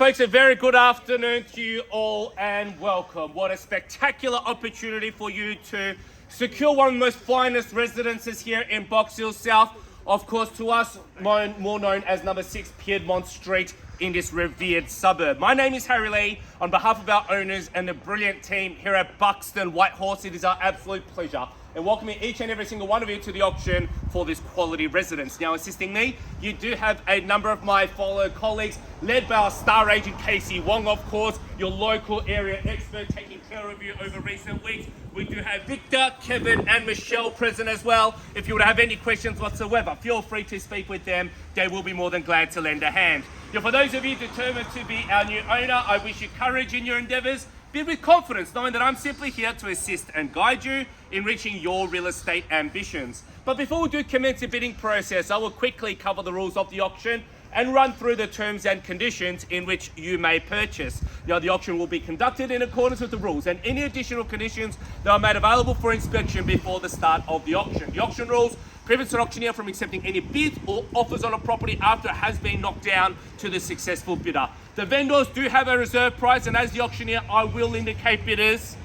Folks, a very good afternoon to you all and welcome. What a spectacular opportunity for you to secure one of the most finest residences here in Box Hill South. Of course, to us, more known as number 6 Piedmont Street in this revered suburb. My name is Harry Lee. On behalf of our owners and the brilliant team here at Buxton Whitehorse, it is our absolute pleasure and welcoming each and every single one of you to the auction for this quality residence. Now, assisting me, you do have a number of my fellow colleagues, led by our star agent Casey Wang, of course, your local area expert taking care of you over recent weeks. We do have Victor, Kevin, and Michelle present as well. If you would have any questions whatsoever, feel free to speak with them. They will be more than glad to lend a hand. Now, for those of you determined to be our new owner, I wish you courage in your endeavors. Be with confidence, knowing that I'm simply here to assist and guide you in reaching your real estate ambitions. But before we do commence the bidding process, I will quickly cover the rules of the auction and run through the terms and conditions in which you may purchase. Now, the auction will be conducted in accordance with the rules and any additional conditions that are made available for inspection before the start of the auction. The auction rules prevents an auctioneer from accepting any bids or offers on a property after it has been knocked down to the successful bidder. The vendors do have a reserve price, and as the auctioneer, I will indicate bidders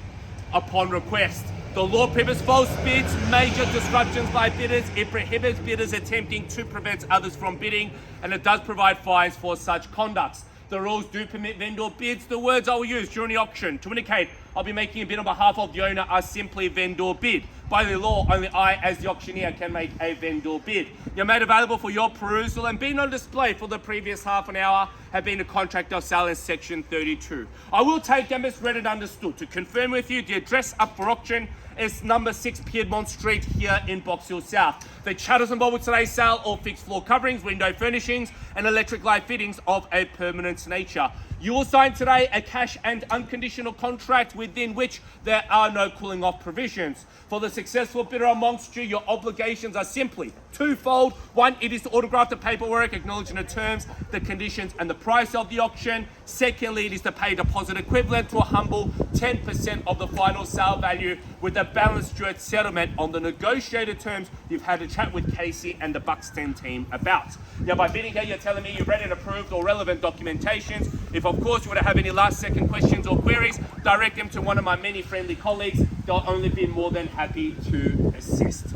upon request. The law prohibits false bids, major disruptions by bidders. It prohibits bidders attempting to prevent others from bidding, and it does provide fines for such conducts. The rules do permit vendor bids. The words I will use during the auction to indicate I'll be making a bid on behalf of the owner are simply vendor bid. By the law, only I, as the auctioneer, can make a vendor bid. They're made available for your perusal and being on display for the previous half an hour have been a contract of sale in section 32. I will take them as read and understood. To confirm with you, the address up for auction is number 6 Piedmont Street here in Box Hill South. The chatters involved with today's sale all fixed floor coverings, window furnishings, and electric light fittings of a permanent nature. You will sign today a cash and unconditional contract within which there are no cooling off provisions. For the successful bidder amongst you, your obligations are simply twofold. One, it is to autograph the paperwork acknowledging the terms, the conditions, and the price of the auction. Secondly, it is to pay a deposit equivalent to a humble 10% of the final sale value, with a balance due at settlement on the negotiated terms you've had a chat with Casey and the Buxton team about. Now, by bidding here, you're telling me you've read and approved all relevant documentations. If, of course, you would have any last-second questions or queries, direct them to one of my many friendly colleagues. They'll only be more than happy to assist.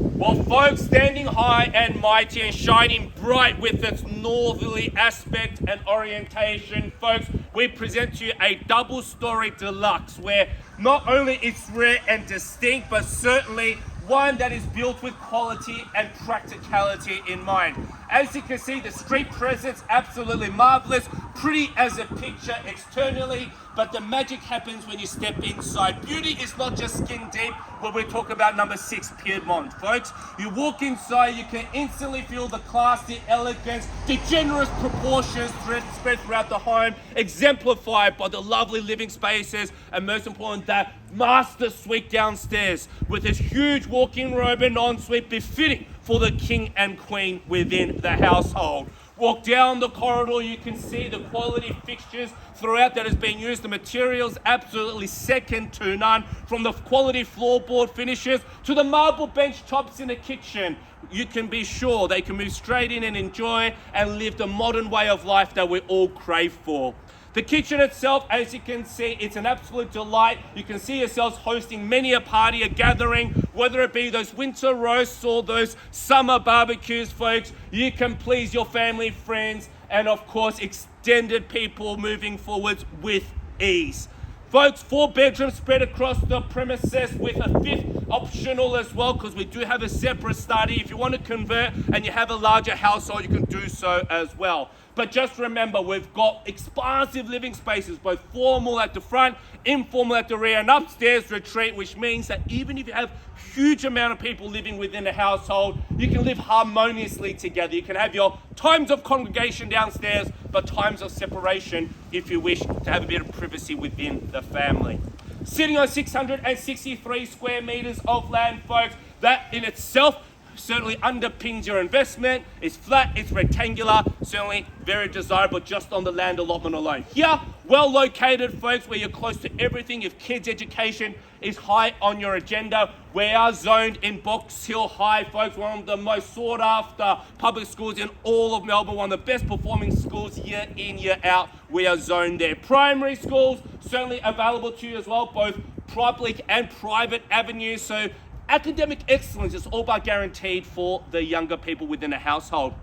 Well, folks, standing high and mighty and shining bright with its northerly aspect and orientation, folks, we present to you a double-story deluxe where not only it's rare and distinct, but certainly one that is built with quality and practicality in mind. As you can see, the street presence absolutely marvelous, pretty as a picture externally, but the magic happens when you step inside. Beauty is not just skin deep when we talk about number 6 Piedmont, folks. You walk inside, you can instantly feel the class, the elegance, the generous proportions spread throughout the home, exemplified by the lovely living spaces, and most important, that master suite downstairs with this huge walk-in robe and ensuite befitting for the king and queen within the household. Walk down the corridor, you can see the quality fixtures throughout that has been used. The materials absolutely second to none, from the quality floorboard finishes to the marble bench tops in the kitchen. You can be sure they can move straight in and enjoy and live the modern way of life that we all crave for. The kitchen itself, as you can see, it's an absolute delight. You can see yourselves hosting many a party, a gathering, whether it be those winter roasts or those summer barbecues, folks. You can please your family, friends, and of course, extended people moving forwards with ease. Folks, 4 bedrooms spread across the premises with a 5th optional as well, because we do have a separate study. If you want to convert and you have a larger household, you can do so as well. But just remember, we've got expansive living spaces, both formal at the front, informal at the rear, and upstairs retreat, which means that even if you have huge amount of people living within a household, you can live harmoniously together. You can have your times of congregation downstairs, but times of separation if you wish to have a bit of privacy within the family. Sitting on 663 square meters of land, folks, that in itself certainly underpins your investment. It's flat, it's rectangular, certainly very desirable just on the land allotment alone. Here, well located, folks, where you're close to everything. If kids' education is high on your agenda, we are zoned in Box Hill High, folks, one of the most sought after public schools in all of Melbourne, one of the best performing schools year in, year out. We are zoned there. Primary schools, certainly available to you as well, both public and private avenues. So academic excellence is all but guaranteed for the younger people within a household.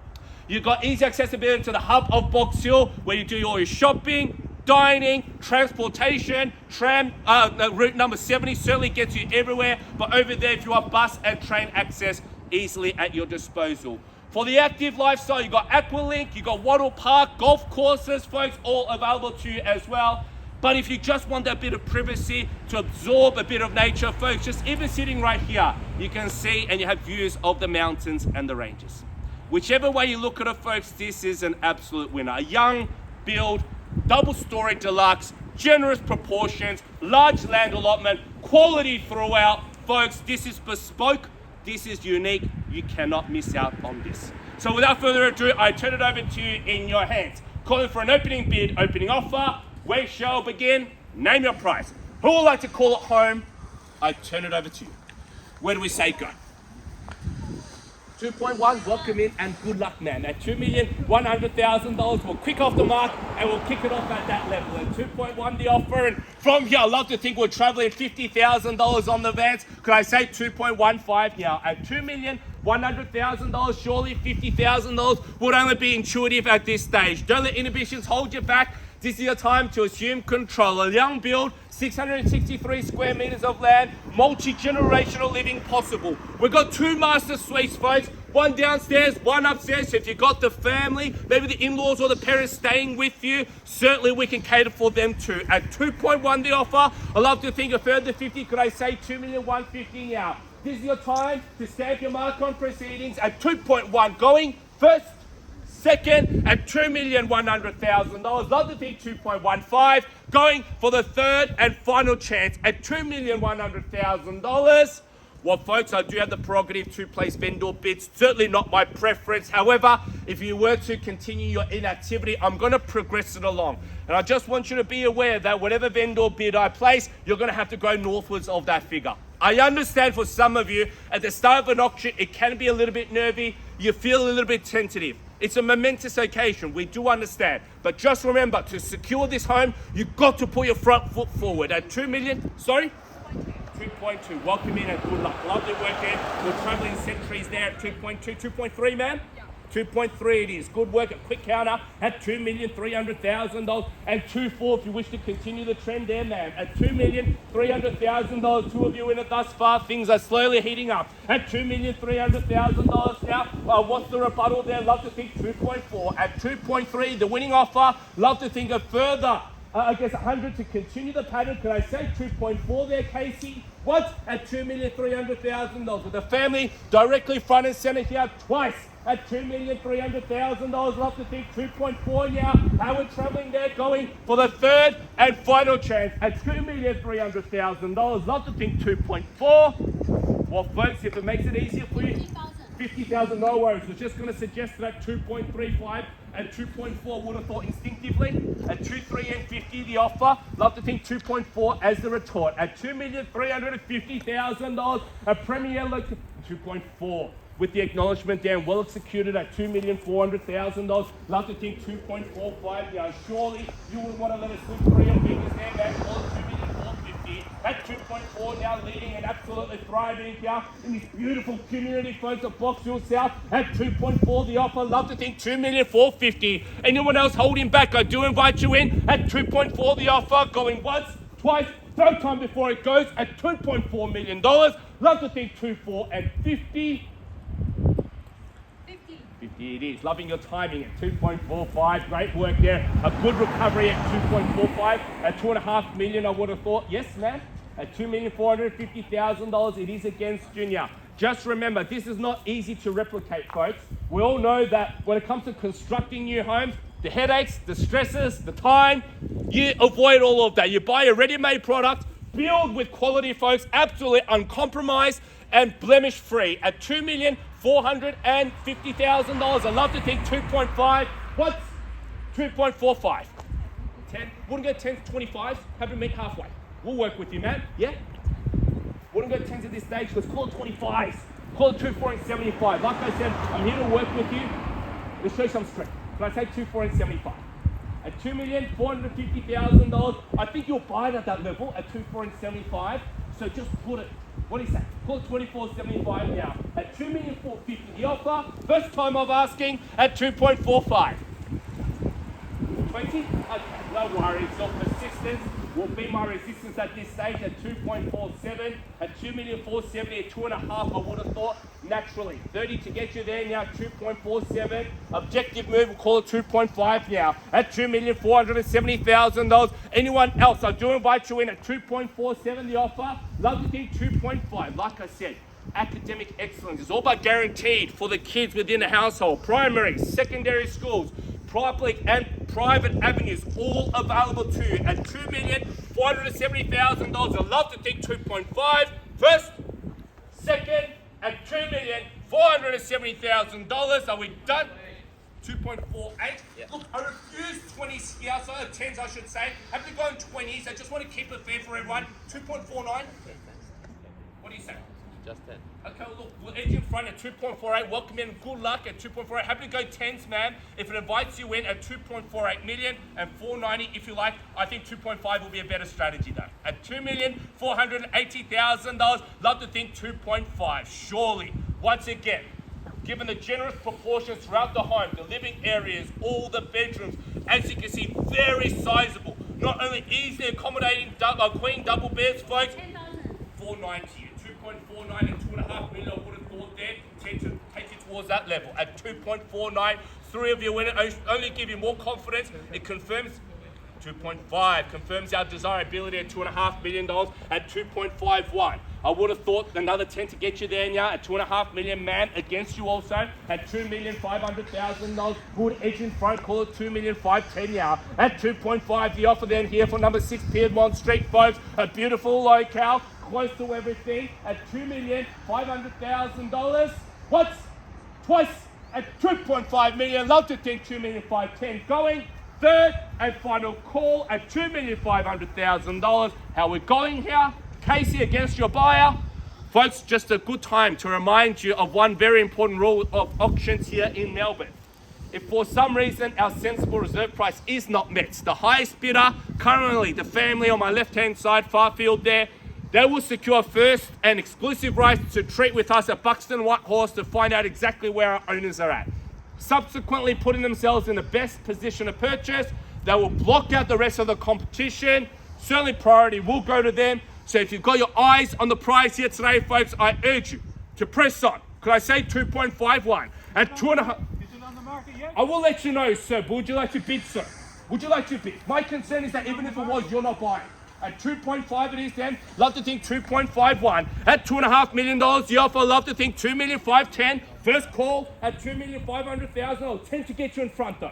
You've got easy accessibility to the hub of Box Hill, where you do all your shopping, dining, transportation. Route number 70 certainly gets you everywhere, but over there, if you want bus and train access easily at your disposal. For the active lifestyle, you've got Aqualink, you've got Wattle Park, golf courses, folks, all available to you as well. But if you just want that bit of privacy to absorb a bit of nature, folks, just even sitting right here, you can see and you have views of the mountains and the ranges. Whichever way you look at it, folks, this is an absolute winner. A young build, double-story deluxe, generous proportions, large land allotment, quality throughout. Folks, this is bespoke, this is unique. You cannot miss out on this. So without further ado, I turn it over to you in your hands. Calling for an opening bid, opening offer. We shall begin. Name your price. Who would like to call it home? I turn it over to you. Where do we say go? 2.1, welcome in and good luck, man. At $2,100,000, we'll kick off the mark and we'll kick it off at that level. At 2.1, the offer, and from here, I love to think we're traveling $50,000 on the vans. Could I say 2.15 now? At $2,100,000, surely $50,000 would only be intuitive at this stage. Don't let inhibitions hold you back. This is your time to assume control. A young build, 663 square meters of land, multi-generational living possible. We've got 2 master suites, folks. One downstairs, one upstairs. So if you've got the family, maybe the in-laws or the parents staying with you, certainly we can cater for them too. At 2.1 the offer, I love to think a further 50. Could I say 2,150,000 now? This is your time to stamp your mark on proceedings at 2.1 going first. Second at $2,100,000. Love to think 2.15. Going for the third and final chance at $2,100,000. Well, folks, I do have the prerogative to place vendor bids. Certainly not my preference. However, if you were to continue your inactivity, I'm going to progress it along. And I just want you to be aware that whatever vendor bid I place, you're going to have to go northwards of that figure. I understand for some of you, at the start of an auction, it can be a little bit nervy. You feel a little bit tentative. It's a momentous occasion, we do understand. But just remember, to secure this home, you've got to put your front foot forward. At 2.2. Welcome in and good luck. Lovely work there. We're traveling centuries there at 2.2, 2.3, ma'am? Yeah. 2.3 it is. Good work at quick counter at $2,300,000 and 2.4 if you wish to continue the trend there, ma'am. At $2,300,000, 2 of you in it thus far. Things are slowly heating up. At $2,300,000 now, what's the rebuttal there? Love to think 2.4. At 2.3, the winning offer. Love to think a further, 100 to continue the pattern. Could I say 2.4 there, Casey? What? At $2,300,000 with the family directly front and center here twice. At $2,300,000, love to think 2.4 now. How we're traveling there, going for the third and final chance at $2,300,000. Love to think 2.4. Well, folks, if it makes it easier for you, 50,000, no worries. I was just going to suggest that 2.35 and 2.4 would have thought instinctively. At 2.3 and 50, the offer. Love to think 2.4 as the retort. At $2,350,000, a premier look 2.4. With the acknowledgement there, well executed at $2,400,000. Love to think 2.45 now. Surely you wouldn't want to let us slip 3 and figures there, man. All $2,450,000 at 2.4 now, leading and absolutely thriving here in this beautiful community, folks, of Box Hill South. At 2.4 the offer. Love to think 2,450,000. Anyone else holding back? I do invite you in at 2.4 the offer. Going once, twice, third time before it goes at $2.4 million. Love to think 2.4 and 50. 50 it is. Loving your timing at 2.45. Great work there. A good recovery at 2.45. At $2.5 million, I would have thought. Yes, ma'am. At $2,450,000, it is against Junior. Just remember, this is not easy to replicate, folks. We all know that when it comes to constructing new homes, the headaches, the stresses, the time, you avoid all of that. You buy a ready-made product, build with quality, folks, absolutely uncompromised and blemish-free at $2,450,000. $450,000. I love to think 2.5. What's 2.45? 10. Wouldn't go 10 to 25. Have to meet halfway. We'll work with you, man. Yeah? Wouldn't go 10s at this stage. Let's call it 25s. Call it 2, 4, and 75. Like I said, I'm here to work with you. Let's show you some strength. Can I say 2, 4, and 75? At $2,450,000, I think you'll buy it at that level at 2, 4, and 75. So just put it. What do you say? Call it 24.75 now. At $2,450,000 the offer. First time of asking at 2.45. 20? Okay, no worries. Your persistence will be my resistance at this stage at 2.47. At $2,470,000 at 2.5, I would have thought naturally. 30 to get you there now, 2.47. Objective move, we'll call it 2.5 now. At $2,470,000. Anyone else? I do invite you in at 2.47 the offer. Love to think 2.5. Like I said, academic excellence is all but guaranteed for the kids within the household. Primary, secondary schools, public and private avenues, all available to you at $2,470,000. I'd love to think 2.5. First, second, at $2,470,000. Are we done? 2.48. Yep. Look, I refuse 20s here, so 10s I should say. Have to go in 20s. I just want to keep it fair for everyone. 2.49. What do you say? Just 10. Okay, look, we'll edge in front at 2.48. Welcome in. Good luck at 2.48. Happy to go 10s, man. If it invites you in at 2.48 million and 490, if you like, I think 2.5 will be a better strategy though. At $2,480,000, love to think 2.5. Surely, once again, given the generous proportions throughout the home, the living areas, all the bedrooms, as you can see, very sizable. Not only easily accommodating queen double beds, folks. 490. 2.49 and 2.5 million, I would have thought there. Tend to take you towards that level. At 2.49, 3 of you win it. Only give you more confidence. It confirms 2.5, confirms our desirability at $2.5 million at 2.51. I would have thought another 10 to get you there now at 2.5 million, man, against you also at $2,500,000. Good edge in front, call it 2,510,000 now at 2.5. The offer then here for number 6 Piedmont Street, folks. A beautiful locale, close to everything at $2,500,000. What's twice at 2.5 million? Love to think 2,510,000 going. Third and final call at $2,500,000. How we're going here? Casey against your buyer. Folks, just a good time to remind you of one very important rule of auctions here in Melbourne. If for some reason our sensible reserve price is not met, the highest bidder, currently the family on my left-hand side, far field there, they will secure first and exclusive rights to treat with us at Buxton White Horse to find out exactly where our owners are at. Subsequently putting themselves in the best position to purchase, they will block out the rest of the competition. Certainly priority will go to them. So if you've got your eyes on the prize here today, folks, I urge you to press on. Could I say 2.51? At 2.5. Is it on the market yet? I will let you know, sir, but would you like to bid, sir? Would you like to bid? My concern is that even if it was, you're not buying. At 2.5 it is then. Love to think 2.51. At $2.5 million, the offer, love to think 2,510,000. First call at 2,500,000. I'll 10 to get you in front though.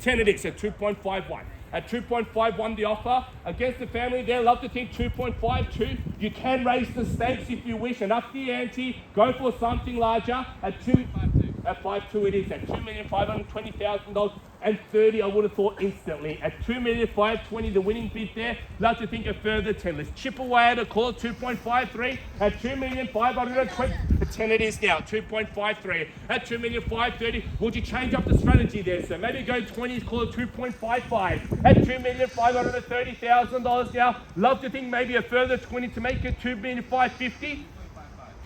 10 it is at 2.51. At 2.51 the offer. Against the family there, love to think 2.52. You can raise the stakes if you wish and up the ante. Go for something larger. At 5.2 it is at $2,520,000. And 30, I would have thought instantly. At 2,520,000, the winning bid there. Love to think a further 10. Let's chip away at it. Call it 2.53. At 2,520,000, 10 it is now. 2.53. At 2,530,000, would you change up the strategy there, sir? Maybe go 20s, call it 2.55. At $2,530,000 now. Love to think maybe a further 20 to make it 2,550,000.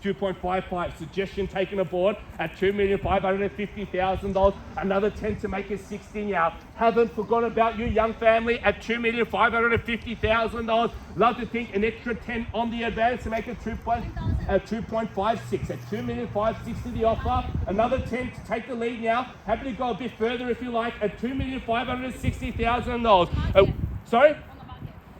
2.55, suggestion taken aboard at $2,550,000. Another 10 to make it 16 now. Haven't forgotten about you, young family, at $2,550,000. Love to think an extra 10 on the advance to make it 2.56 at $2,560,000 the offer. Another 10 to take the lead now. Happy to go a bit further if you like at $2,560,000. Sorry?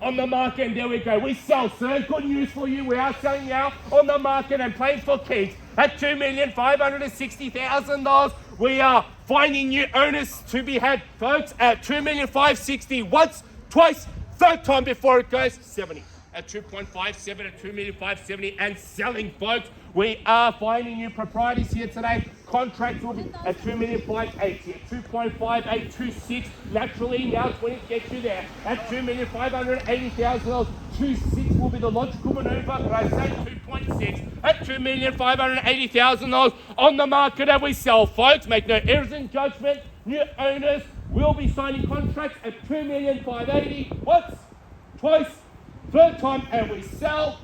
On the market, and there we go. We sell, sir. Good news for you. We are selling now on the market and playing for keeps at $2,560,000. We are finding new owners to be had, folks, at $2,560,000. Once, twice, third time before it goes 70. At 2.57 at $2,570,000 and selling, folks. We are finding new proprietors here today. Contracts will be at 2,580,000, at 2.5826. Naturally, now 20 gets you there. At $2,580,000, 2.6 will be the logical maneuver. But I say 2.6 at $2,580,000 on the market that we sell, folks. Make no errors in judgment. New owners will be signing contracts at 2,580,000. What's twice? Third time, and we sell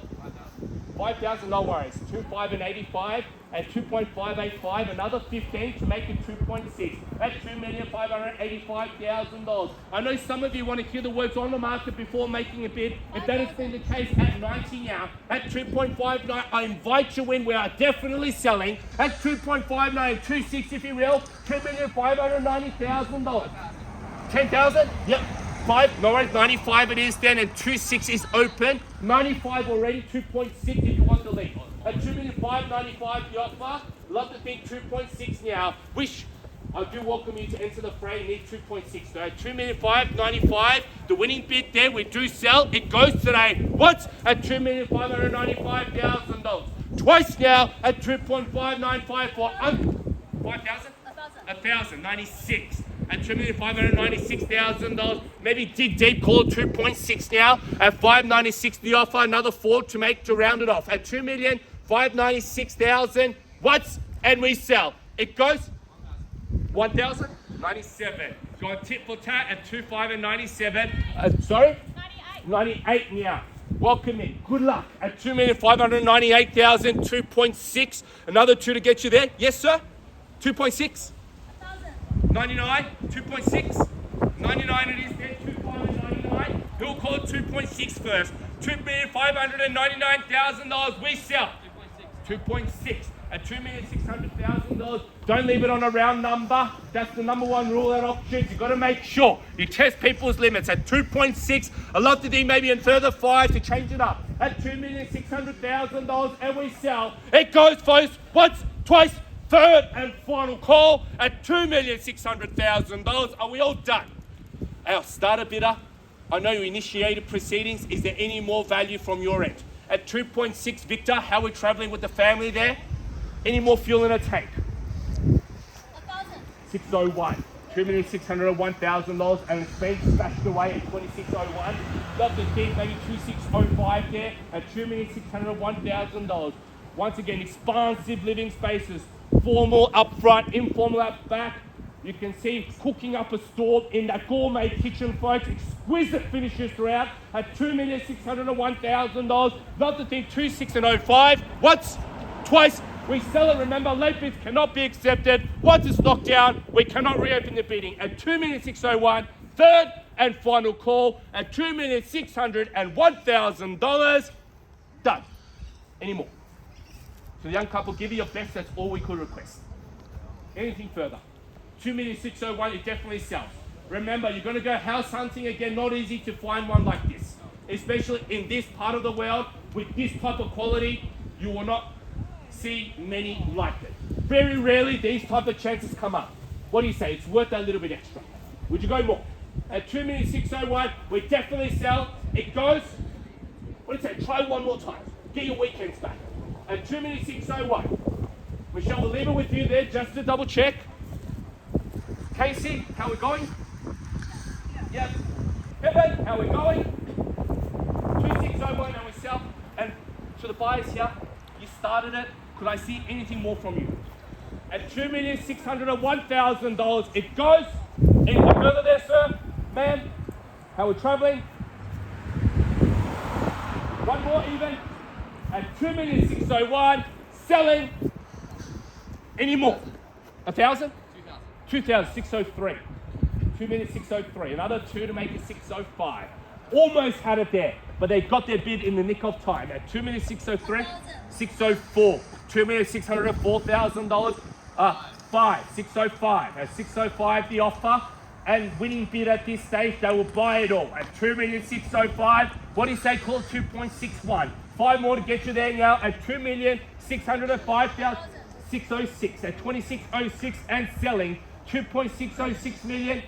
5,000, no worries. 2,585 and 2.585, another 15 to make it 2.6 at $2,585,000. I know some of you want to hear the words on the market before making a bid. If that has been the case at 90 now, at 2.59, I invite you in. We are definitely selling at 2.59, 2.6 if you will, $2,590,000. 10,000? Yep. 5, no worries, 95 it is then, and 2.6 is open. 95 already, 2.6 if you want the lead. At 2,595 the offer. Love to think 2.6 now. Wish I do welcome you to enter the fray. Need 2.6 though. At 2,595, the winning bid there. We do sell. It goes today. What? At $2,595,000. Twice now at 2.595 for 5,000. 1,000. 96. At $2,596,000. Maybe dig deep, call it 2.6 now. At 596 the offer, another 4 to make to round it off. At 2,596,000. What's and we sell. It goes 1,097. Gone tit for tat at 2,597. Sorry? 98 now. Welcome in. Good luck. At 2,598,000, 2.6. Another 2 to get you there. Yes, sir? 2.6. 99, 2.6, 99 it is there, 2,599. Who'll call it 2.6 first? $2,599,000 we sell. 2.6 at $2,600,000. Don't leave it on a round number. That's the number one rule at auctions. You've got to make sure you test people's limits. At 2.6, I'd love to do maybe a further 5 to change it up. At $2,600,000 and we sell. It goes first, once, twice, third and final call at $2,600,000. Are we all done? Our starter bidder, I know you initiated proceedings. Is there any more value from your end? At 2.6, Victor, how are we traveling with the family there? Any more fuel in a tank? 601. $2,601,000 and it's been stashed away at 2601. Love to think maybe 2605 there at $2,601,000. Once again, expansive living spaces. Formal up front, informal up back. You can see cooking up a storm in that gourmet kitchen, folks. Exquisite finishes throughout at $2,601,000. Love to think 2605. What's twice? We sell it. Remember, late bids cannot be accepted. Once it's knocked down, we cannot reopen the bidding at $2,601,000. Third and final call at $2,601,000. Done. Any more? So the young couple, give you your best. That's all we could request. Anything further? $2,601,000, it definitely sells. Remember, you're going to go house hunting again. Not easy to find one like this, especially in this part of the world with this type of quality. You will not see many like it. Very rarely these type of chances come up. What do you say? It's worth a little bit extra. Would you go more? At $2,601,000, we definitely sell. It goes. What do you say? Try one more time. Get your weekends back. At $2,601,000. Michelle, we'll leave it with you there just to double check. Casey, how we going? Yep. Piedmont, how we going? 2601 and we sell. And to the buyers here, you started it. Could I see anything more from you? At $2,601,000, it goes. Anything further there, sir? Ma'am, how we traveling? One more even. At $2,601,000, selling. Any more? 1,000? 2,603. 2,603. Another 2 to make it 605. Almost had it there, but they got their bid in the nick of time. At 2,603, 604. $2,604,000. 605. At 605 the offer. And winning bid at this stage, they will buy it all. At 2,605. What do you say? Call 2.61. 5 more to get you there now at 2,605,000. 606 at 2606 and selling 2.606 million.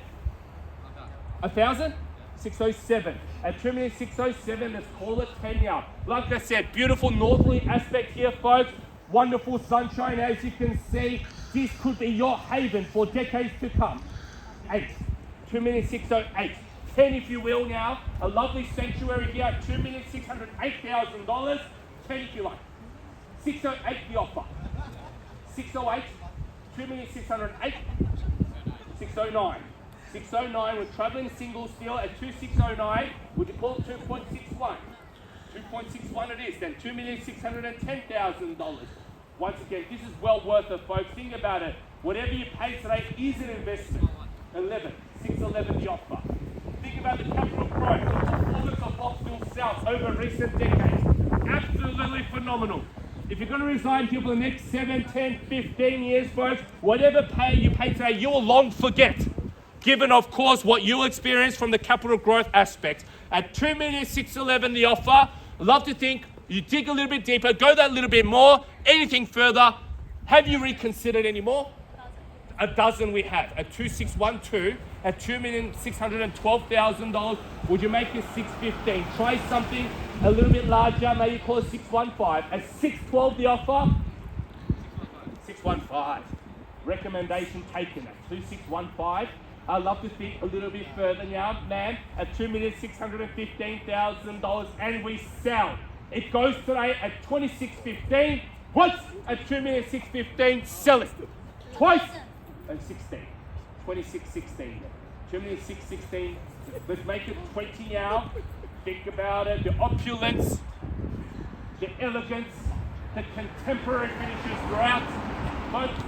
1,000? 607 at 2,607. Let's call it 10 now. Like I said, beautiful northerly aspect here, folks. wonderful sunshine. As you can see, this could be your haven for decades to come. 8, 2,608,000. 10 if you will now. A lovely sanctuary here at $2,608,000. 10 if you like. 608 the offer. 608, 2,608,000. 609. 609, we're traveling single still at 2,609. Would you call it 2.61? 2.61 it is then, $2,610,000. Once again, this is well worth it, folks. Think about it. Whatever you pay today is an investment. 11, 611 the offer. Think about the capital growth, the performance of Boxville South over recent decades. Absolutely phenomenal. If you're going to reside here for the next 7, 10, 15 years, folks, whatever pay you pay today, you will long forget. Given, of course, what you'll experience from the capital growth aspect. At $2,611,000 the offer, I'd love to think you dig a little bit deeper, go that little bit more, anything further. Have you reconsidered any more? A dozen we have. At 2,612, at $2,612,000, would you make it 615? Try something a little bit larger, maybe call it 615. At 612 the offer, 615. Recommendation taken at 2,615. I'd love to think a little bit further now, man, at $2,615,000, and we sell. It goes today at 2,615. Once at 2,615, sell it. Twice and 16. 2616. 2,616. Let's make it 20 now. Think about it. The opulence, the elegance, the contemporary finishes throughout. Folks,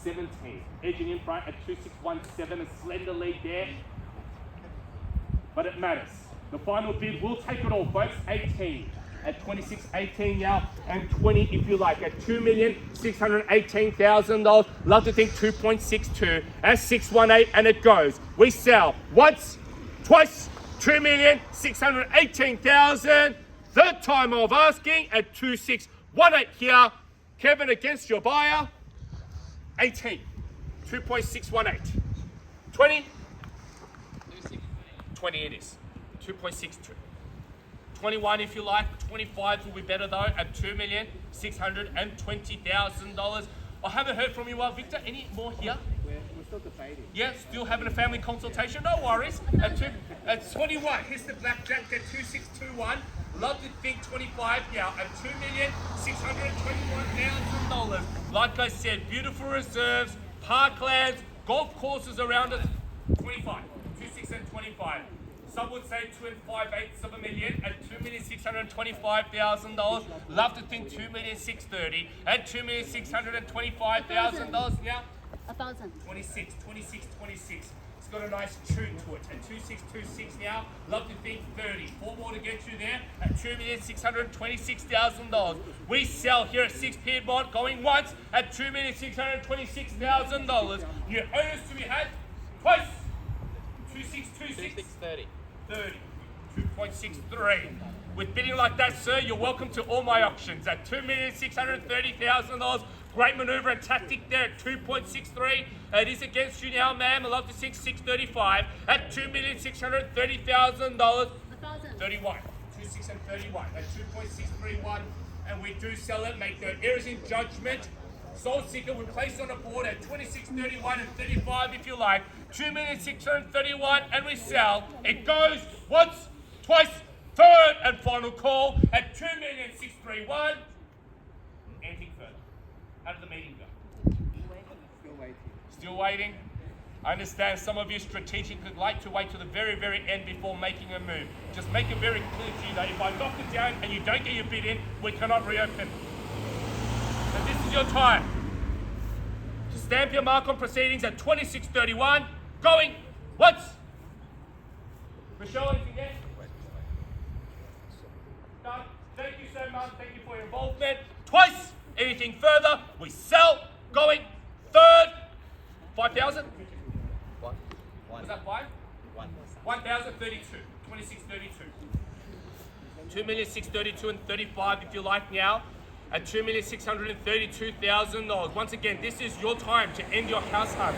17. Edging in front at 2,617, a slender lead there. But it matters. The final bid will take it all, folks. 18 at 2618 now, and 20 if you like at $2,618,000. Love to think 2.62 at 618, and it goes. We sell once, twice, 2,618,000. Third time of asking at 2618 here. Kevin against your buyer. 18, 2.618. 20, 20 it is, 2.62. 21 if you like, 25 will be better though at $2,620,000. I haven't heard from you, Victor. Any more here? We're still debating. Yeah, still having a family consultation. No worries. At 21, here's the blackjack at 2621. Love to think 25 now at $2,621,000. Like I said, beautiful reserves, parklands, golf courses around us. 25, 26 and 25. Some would say 2 5/8 of a million at $2,625,000. Love to think 2,630,000 at $2,625,000 now. 1,000. 26. It's got a nice tune to it. At 2626 now. Love to think 30. 4 more to get you there at $2,626,000. We sell here at 6 Piedmont, going once at $2,626,000. New owners to be had twice. 2626. 630. 30. 2.63. With bidding like that, sir, you're welcome to all my auctions at $2,630,000. Great maneuver and tactic there at 2.63. It is against you now, ma'am. I love to think 635 at $2,630,000. 31. 26 and 31 at 2.631. And we do sell it. Make no errors in judgment. Sold seeker we place on the board at 26.31 and 35 if you like. 2,631 and we sell. It goes once, twice, third and final call at 2,631. Anything further? How did the meeting go? Still waiting. Still waiting? I understand some of you strategically like to wait to the very, very end before making a move. Just make it very clear to you that if I knock it down and you don't get your bid in, we cannot reopen. So this is your time to stamp your mark on proceedings at 26.31. Going once. Michelle, anything there? Done. Thank you so much. Thank you for your involvement. Twice. Anything further? We sell. Going third. 5,000. One. Was that 5? 1,032. 26.32. 2,632 and 35 if you like now. At $2,632,000. Once again, this is your time to end your house hunt.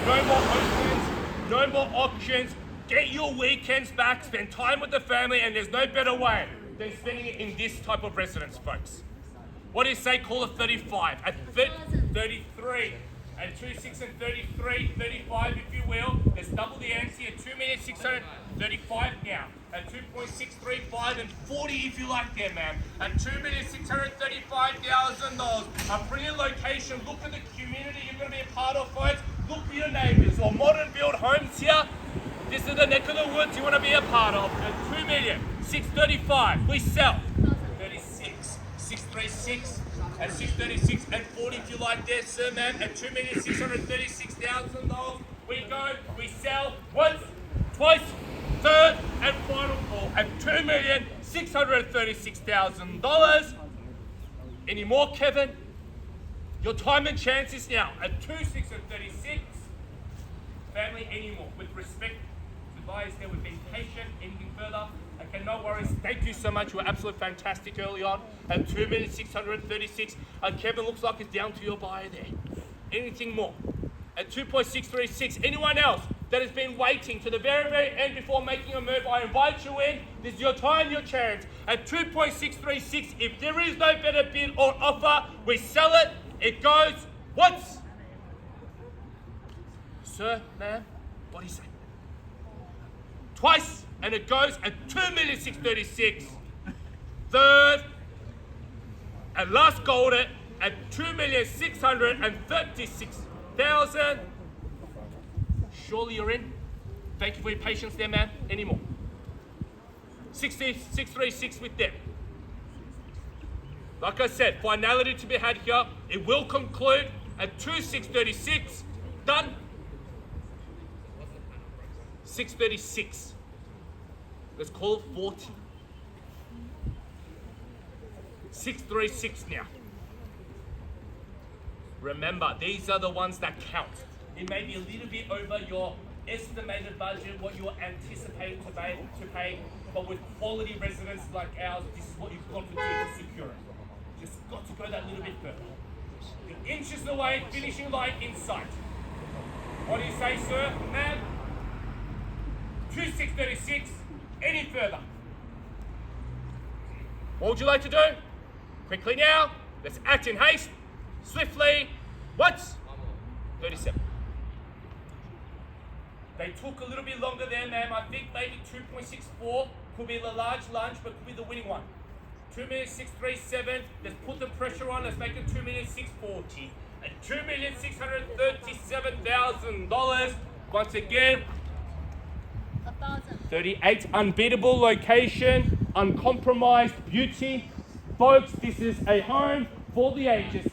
No more auctions, no more auctions. Get your weekends back, spend time with the family, and there's no better way than spending it in this type of residence, folks. What do you say? Call it 35. At 33. At 26 and 33, 35 if you will. Let's double the ante at 2,635,000 now. At 2.635 and 40 if you like there, ma'am. At $2,635,000. A brilliant location. Look at the community you're going to be a part of, folks. Look for your neighbours or modern built homes here. This is the neck of the woods you want to be a part of. At 2,635,000. We sell. 36, 636. At 636 and 40 if you like there, sir, ma'am. At $2,636,000. We go, we sell once, twice, third and final call at $2,636,000. Any more, Kevin? Your time and chance is now at 2,636. Family, any more? With respect to buyers there, we've been patient. Anything further? Okay, no worries. Thank you so much. You were absolutely fantastic early on at 2,636. Kevin looks like it's down to your buyer there. Anything more? At 2.636. Anyone else that has been waiting to the very, very end before making a move, I invite you in. This is your time, your chance. At 2.636, if there is no better bid or offer, we sell it. It goes once. Sir, ma'am, what do you say? Twice, and it goes at 2,636,000. Third and last gold at 2,636,000. Surely you're in. Thank you for your patience there, man. Any more? 636 with them. Like I said, finality to be had here. It will conclude at 2,636. Done. 636. Let's call it 40. 636 now. Remember, these are the ones that count. It may be a little bit over your estimated budget, what you're anticipating to pay, but with quality residents like ours, this is what you've got to do to secure it. Just got to go that little bit further. You're inches away, finishing line in sight. What do you say, sir, ma'am? 2,636. Any further? What would you like to do? Quickly now. Let's act in haste. Swiftly. Once. 37. They took a little bit longer there, ma'am. I think maybe 2.64 could be the large lunch, but could be the winning one. 2,637. Let's put the pressure on. Let's make it 2,640. And $2,637,000. Once again. 38, unbeatable location, uncompromised beauty. Folks, this is a home for the ages.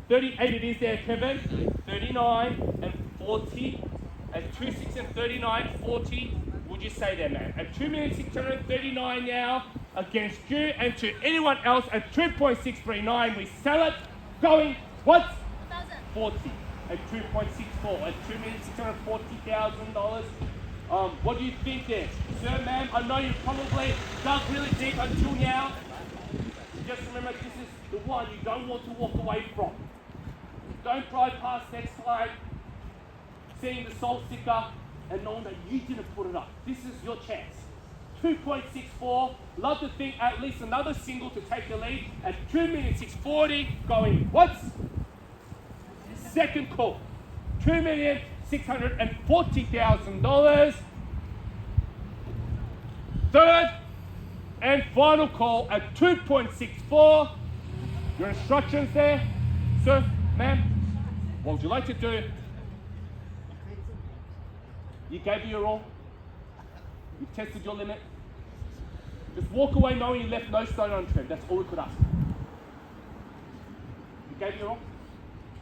38 it is there, Kevin. 39 and 40. At 26 and 39, 40. Would you say there, man? At 2,639 now against you and to anyone else at 2.639, we sell it. Going, what? 40 at 2.64 at $2,640,000. What do you think there? Sir, ma'am, I know you've probably dug really deep until now. Just remember, this is the one you don't want to walk away from. Don't drive past next slide, seeing the soul sticker and knowing that you didn't put it up. This is your chance. 2.64. Love to think at least another single to take the lead at 2,640,000. Going once. Second call. $2,640,000. Third and final call at 2.64. Your instructions there, sir, ma'am. What would you like to do? You gave it your all. You tested your limit. Just walk away knowing you left no stone unturned. That's all we could ask. You gave it your all?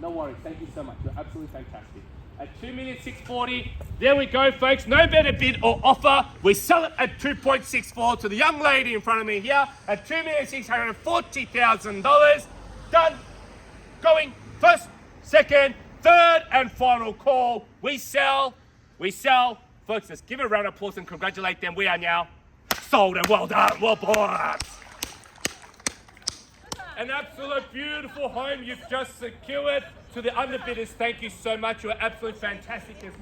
No worries. Thank you so much. You're absolutely fantastic. At 2,640,000. There we go, folks. No better bid or offer. We sell it at 2.64 to the young lady in front of me here at $2,640,000. Done. Going first, second, third, and final call. We sell. We sell. Folks, let's give it a round of applause and congratulate them. We are now sold and well done. Well bought. An absolute beautiful home you've just secured. To the underbidders, thank you so much. You're absolutely fantastic.